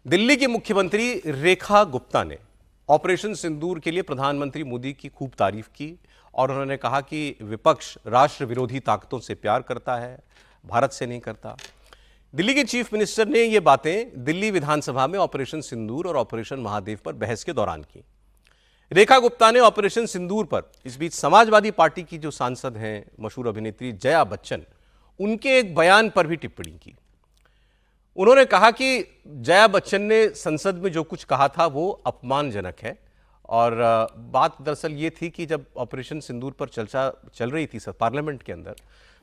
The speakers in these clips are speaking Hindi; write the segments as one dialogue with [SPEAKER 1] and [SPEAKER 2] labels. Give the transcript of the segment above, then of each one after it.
[SPEAKER 1] दिल्ली की मुख्यमंत्री रेखा गुप्ता ने ऑपरेशन सिंदूर के लिए प्रधानमंत्री मोदी की खूब तारीफ की और उन्होंने कहा कि विपक्ष राष्ट्र विरोधी ताकतों से प्यार करता है, भारत से नहीं करता। दिल्ली के चीफ मिनिस्टर ने ये बातें दिल्ली विधानसभा में ऑपरेशन सिंदूर और ऑपरेशन महादेव पर बहस के दौरान की। रेखा गुप्ता ने ऑपरेशन सिंदूर पर इस बीच समाजवादी पार्टी की जो सांसद हैं, मशहूर अभिनेत्री जया बच्चन, उनके एक बयान पर भी टिप्पणी की। उन्होंने कहा कि जया बच्चन ने संसद में जो कुछ कहा था वो अपमानजनक है और बात दरअसल ये थी कि जब ऑपरेशन सिंदूर पर चर्चा चल रही थी पार्लियामेंट के अंदर,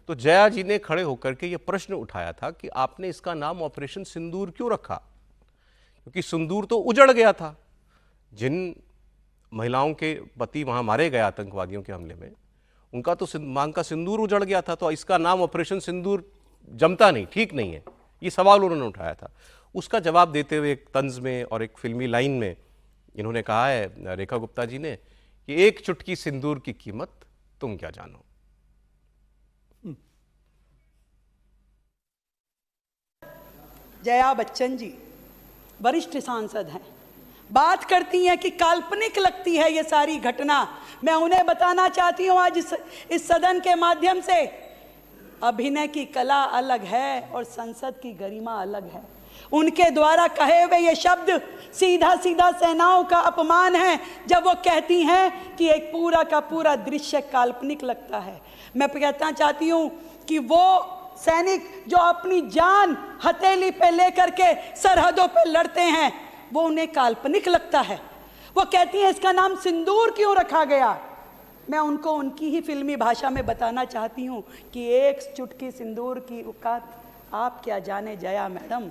[SPEAKER 1] तो जया जी ने खड़े होकर के ये प्रश्न उठाया था कि आपने इसका नाम ऑपरेशन सिंदूर क्यों रखा, क्योंकि सिंदूर तो उजड़ गया था। जिन महिलाओं के पति वहां मारे गए आतंकवादियों के हमले में, उनका तो मांग का सिंदूर उजड़ गया था, तो इसका नाम ऑपरेशन सिंदूर जमता नहीं, ठीक नहीं है, ये सवाल उन्होंने उठाया था। उसका जवाब देते हुए एक तंज में और एक फिल्मी लाइन में इन्होंने कहा है, रेखा गुप्ता जी ने, कि एक चुटकी सिंदूर की कीमत तुम क्या जानो।
[SPEAKER 2] जया बच्चन जी वरिष्ठ सांसद हैं, बात करती हैं कि काल्पनिक लगती है ये सारी घटना। मैं उन्हें बताना चाहती हूं आज इस सदन के माध्यम से, अभिनय की कला अलग है और संसद की गरिमा अलग है। उनके द्वारा कहे हुए ये शब्द सीधा सीधा सेनाओं का अपमान है जब वो कहती हैं कि एक पूरा का पूरा दृश्य काल्पनिक लगता है। मैं कहना चाहती हूं कि वो सैनिक जो अपनी जान हथेली पे लेकर के सरहदों पे लड़ते हैं, वो उन्हें काल्पनिक लगता है। वो कहती हैं इसका नाम सिंदूर क्यों रखा गया। मैं उनको उनकी ही फिल्मी भाषा में बताना चाहती हूँ कि एक चुटकी सिंदूर की औकात आप क्या जाने जया मैडम,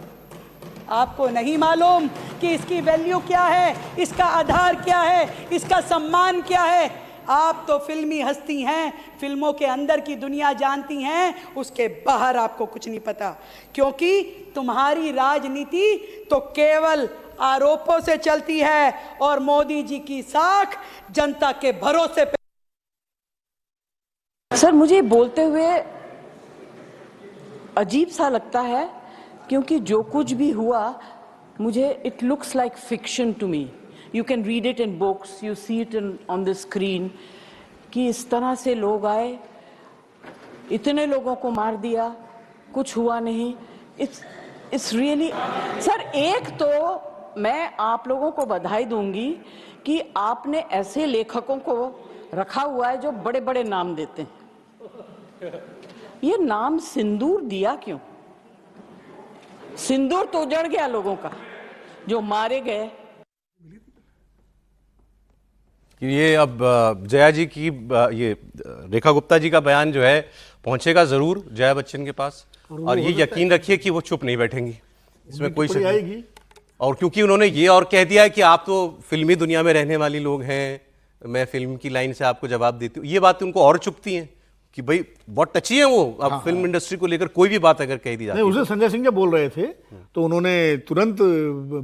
[SPEAKER 2] आपको नहीं मालूम कि इसकी वैल्यू क्या है, इसका आधार क्या है, इसका सम्मान क्या है। आप तो फिल्मी हस्ती हैं, फिल्मों के अंदर की दुनिया जानती हैं, उसके बाहर आपको कुछ नहीं पता, क्योंकि तुम्हारी राजनीति तो केवल आरोपों से चलती है और मोदी जी की साख जनता के भरोसे पे।
[SPEAKER 3] सर, मुझे बोलते हुए अजीब सा लगता है, क्योंकि जो कुछ भी हुआ, मुझे it looks like fiction to me. You can read it in books, you see it on the screen, कि इस तरह से लोग आए, इतने लोगों को मार दिया, कुछ हुआ नहीं। इट्स रियली सर, एक तो मैं आप लोगों को बधाई दूंगी कि आपने ऐसे लेखकों को रखा हुआ है जो बड़े बड़े नाम देते हैं। ये नाम सिंदूर दिया क्यों? सिंदूर तो उजड़ गया लोगों का, जो मारे गए।
[SPEAKER 1] ये अब जया जी की ये रेखा गुप्ता जी का बयान जो है पहुंचेगा जरूर जया बच्चन के पास, और ये यकीन रखिए कि वो चुप नहीं बैठेंगी, इसमें कोई शक नहीं। और क्योंकि उन्होंने ये और कह दिया है कि आप तो फिल्मी दुनिया में रहने वाली लोग हैं, मैं फिल्म की लाइन से आपको जवाब देती हूँ, ये बातें उनको और चुभती हैं कि भाई बहुत टची है वो। अब फिल्म इंडस्ट्री को लेकर कोई भी बात अगर कह दी जाती है।
[SPEAKER 4] उसे संजय सिंह जब बोल रहे थे तो उन्होंने तुरंत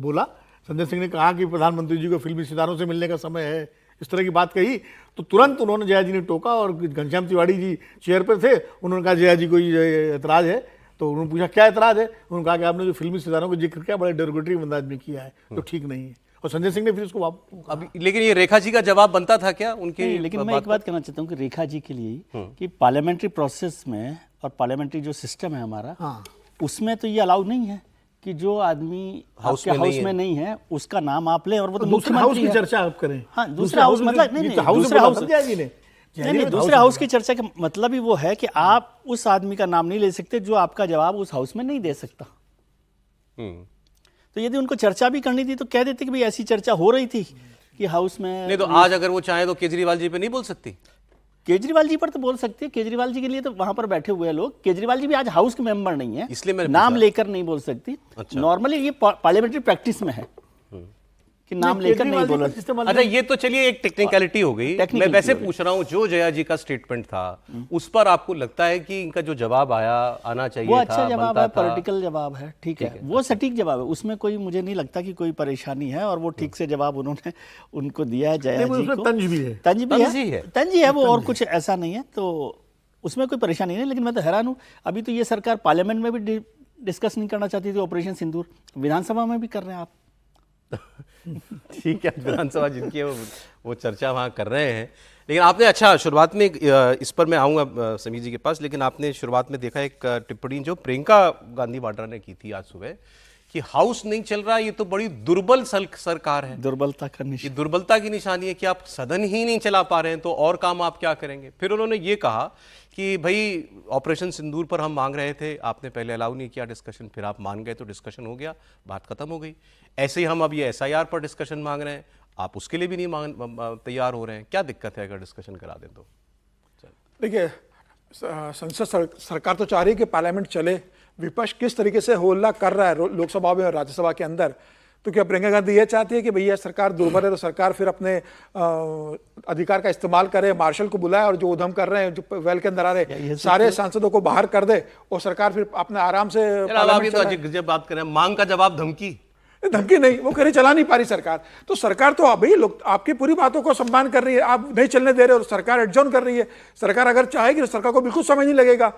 [SPEAKER 4] बोला, संजय सिंह ने कहा कि प्रधानमंत्री जी को फिल्मी सितारों से मिलने का समय है, इस तरह की बात कही, तो तुरंत उन्होंने जया जी ने टोका। और घनश्याम तिवारी जी चेयर पर थे, उन्होंने कहा जया जी को एतराज़ है, तो उन्होंने पूछा क्या एतराज़ है। उन्होंने कहा कि आपने जो फिल्मी सितारों का जिक्र किया बड़े डेरोगेटरी अंदाज में किया है, तो ठीक नहीं है। और संजय सिंह ने फिर उसको
[SPEAKER 1] अभी, लेकिन ये रेखा जी का जवाब बनता था क्या उनके?
[SPEAKER 5] लेकिन मैं एक बात कहना चाहता हूँ कि रेखा जी के लिए कि पार्लियामेंट्री प्रोसेस में और पार्लियामेंट्री जो सिस्टम है हमारा, उसमें तो ये अलाउ नहीं है कि जो आदमी हाउस में नहीं है उसका नाम आप लें और वो तो
[SPEAKER 4] दूसरे हाउस की चर्चा आप करें।
[SPEAKER 5] हाँ, दूसरे हाउस मतलब नहीं, दूसरे हाउस की चर्चा का मतलब ही वो है कि आप उस आदमी का नाम नहीं ले सकते जो आपका जवाब उस हाउस में नहीं दे सकता। तो यदि उनको चर्चा भी करनी थी तो कह देते कि भाई ऐसी चर्चा हो रही थी कि हाउस में।
[SPEAKER 1] नहीं तो आज अगर वो चाहे तो केजरीवाल जी पे नहीं बोल सकती?
[SPEAKER 5] केजरीवाल जी पर तो बोल सकती है, केजरीवाल जी के लिए तो वहां पर बैठे हुए लोग। केजरीवाल जी भी आज हाउस के मेंबर नहीं है,
[SPEAKER 1] इसलिए
[SPEAKER 5] नाम लेकर नहीं बोल सकती।
[SPEAKER 1] अच्छा।
[SPEAKER 5] नॉर्मली ये पार्लियामेंट्री प्रैक्टिस में है कि नाम लेकर नहीं बोला।
[SPEAKER 1] अच्छा, ये तो चलिए एक टेक्निकलिटी हो गई। मैं वैसे पूछ रहा हूँ, जो जया जी का स्टेटमेंट था उस पर आपको लगता है कि इनका जो जवाब आना चाहिए
[SPEAKER 5] वो अच्छा जवाब है, पॉलिटिकल जवाब है, ठीक है, वो सटीक जवाब है, उसमें कोई मुझे नहीं लगता कि कोई परेशानी है, और वो ठीक से जवाब उन्होंने उनको दिया है जया जी को।
[SPEAKER 4] तंज भी है,
[SPEAKER 5] तंज ही है वो, और कुछ ऐसा नहीं है, तो उसमें कोई परेशानी नहीं। लेकिन मैं तो हैरान हूँ, अभी तो ये सरकार पार्लियामेंट में भी डिस्कस नहीं करना चाहती थी ऑपरेशन सिंदूर, विधानसभा में भी कर रहे हैं आप।
[SPEAKER 1] ठीक है, विधानसभा जिनकी है वो चर्चा वहाँ कर रहे हैं। लेकिन आपने अच्छा शुरुआत में इस पर मैं आऊँगा समीर जी के पास, लेकिन आपने शुरुआत में देखा एक टिप्पणी जो प्रियंका गांधी वाड्रा ने की थी आज सुबह कि हाउस नहीं चल रहा, ये तो बड़ी दुर्बल सरकार है।
[SPEAKER 5] दुर्बलता का
[SPEAKER 1] ये
[SPEAKER 5] निशान।
[SPEAKER 1] दुर्बलता की निशानी है कि आप सदन ही नहीं चला पा रहे हैं, तो और काम आप क्या करेंगे। फिर उन्होंने ये कहा कि भाई ऑपरेशन सिंदूर पर हम मांग रहे थे, आपने पहले अलाउ नहीं किया डिस्कशन, फिर आप मान गए तो डिस्कशन हो गया, बात खत्म हो गई। ऐसे ही हम अब ये SIR पर डिस्कशन मांग रहे हैं, आप उसके लिए भी नहीं तैयार हो रहे हैं। क्या दिक्कत है अगर डिस्कशन करा दें तो?
[SPEAKER 6] देखिए, संसद सरकार तो चाह रही है कि पार्लियामेंट चले, विपक्ष किस तरीके से होल्ला कर रहा है लोकसभा में और राज्यसभा के अंदर, तो क्या प्रियंका गांधी ये चाहती है कि भैया सरकार दुर्बल है तो सरकार फिर अपने अधिकार का इस्तेमाल करे, मार्शल को बुलाए और जो उधम कर रहे हैं, जो वेल के अंदर आ रहे सारे सांसदों को बाहर कर दे और सरकार फिर अपने आराम से
[SPEAKER 1] जब बात करें मांग का जवाब धमकी
[SPEAKER 6] नहीं, वो कहीं चला नहीं पा रही सरकार। तो सरकार तो अभी लोग आपकी पूरी बातों को सम्मान कर रही है, आप नहीं चलने दे रहे और सरकार एडजॉर्न कर रही है। सरकार अगर चाहेगी तो सरकार को बिल्कुल समय नहीं लगेगा।